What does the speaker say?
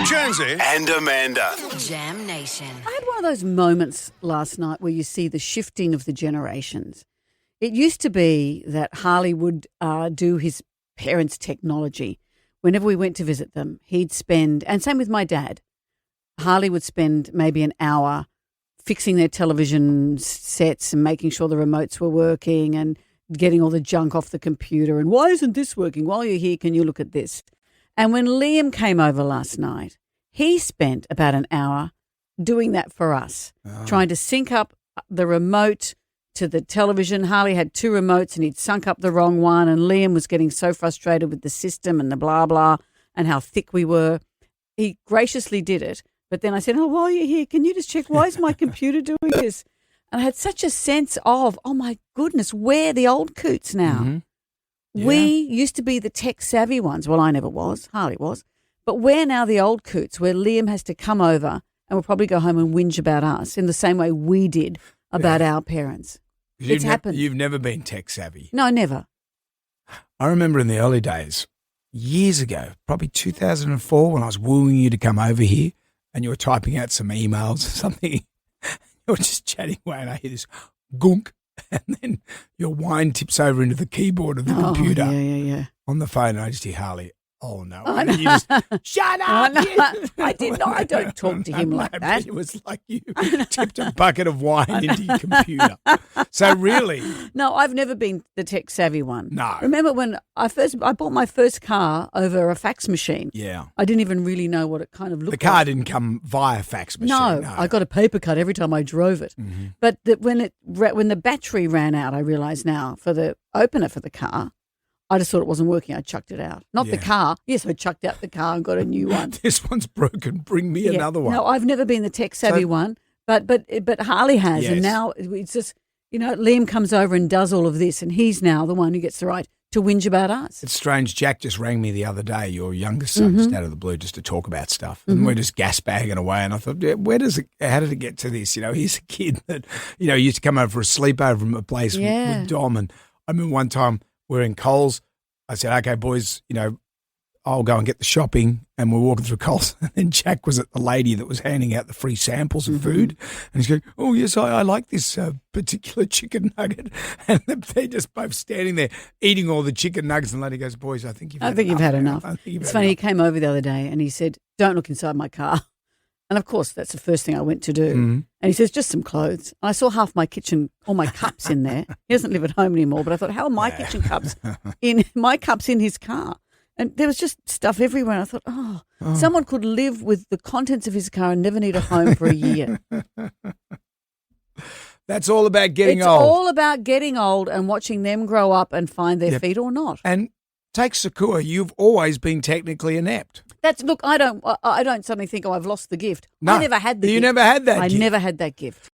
Jonesy and Amanda. Jam Nation. I had one of those moments last night where you see the shifting of the generations. It used to be that Harley would do his parents' technology. Whenever we went to visit them, he'd spend, and same with my dad, Harley would spend maybe an hour fixing their television sets and making sure the remotes were working and getting all the junk off the computer. And why isn't this working? While you're here, can you look at this? And when Liam came over last night, he spent about an hour doing that for us, trying to sync up the remote to the television. Harley had two remotes and he'd sunk up the wrong one, and Liam was getting so frustrated with the system and the blah, blah, and how thick we were. He graciously did it. But then I said, while you're here, can you just check, why is my computer doing this? And I had such a sense of, oh, my goodness, we're the old coots now. Mm-hmm. Yeah. We used to be the tech-savvy ones. Well, I never was. Harley was. But we're now the old coots where Liam has to come over and we'll probably go home and whinge about us in the same way we did about our parents. It's happened. You've never been tech-savvy. No, never. I remember in the early days, years ago, probably 2004, when I was wooing you to come over here and you were typing out some emails or something. You were just chatting away and I hear this gunk, and then your wine tips over into the keyboard of the computer on the phone, and I just hear Harley, oh no. Oh, And no. you just, shut up. I did not. I don't talk to him like that. It was like you tipped a bucket of wine into your computer. So really, No, I've never been the tech-savvy one. No. Remember when I bought my first car over a fax machine? yeah. I didn't even really know what it kind of looked The car like. didn't come via fax machine. No, I got a paper cut every time I drove it. Mm-hmm. But when the battery ran out, I realise now, for the opener for the car, I just thought it wasn't working. I chucked it out. Not the Yeah. car. Yes, I chucked out the car and got a new one. This one's broken. Bring me Yeah. another one. No, I've never been the tech-savvy one, but Harley has. Yes. And now it's just, Liam comes over and does all of this, and he's now the one who gets the right to whinge about us. It's strange. Jack just rang me the other day, your youngest son, Mm-hmm. just out of the blue, just to talk about stuff. And we're just gas bagging away. And I thought, how did it get to this? He's a kid that, used to come over for a sleepover at my place with Dom. And I remember one time we're in Coles. I said, okay, boys, I'll go and get the shopping, and we're walking through Coles. And then Jack was at the lady that was handing out the free samples of food. And he's going, oh, yes, I like this particular chicken nugget. And they're just both standing there eating all the chicken nuggets. And the lady goes, boys, I think you've had enough. It's funny, he came over the other day and he said, don't look inside my car. And, of course, that's the first thing I went to do. Mm-hmm. And he says, just some clothes. I saw half my kitchen, all my cups in there. He doesn't live at home anymore, but I thought, how are my kitchen cups in his car? And there was just stuff everywhere. And I thought, someone could live with the contents of his car and never need a home for a year. That's all about getting It's old. all about getting old and watching them grow up and find their feet or not. And take Sakua, you've always been technically inept. Look, I don't suddenly think, I've lost the gift. No, I never had the gift. You never had that I gift. never had that gift.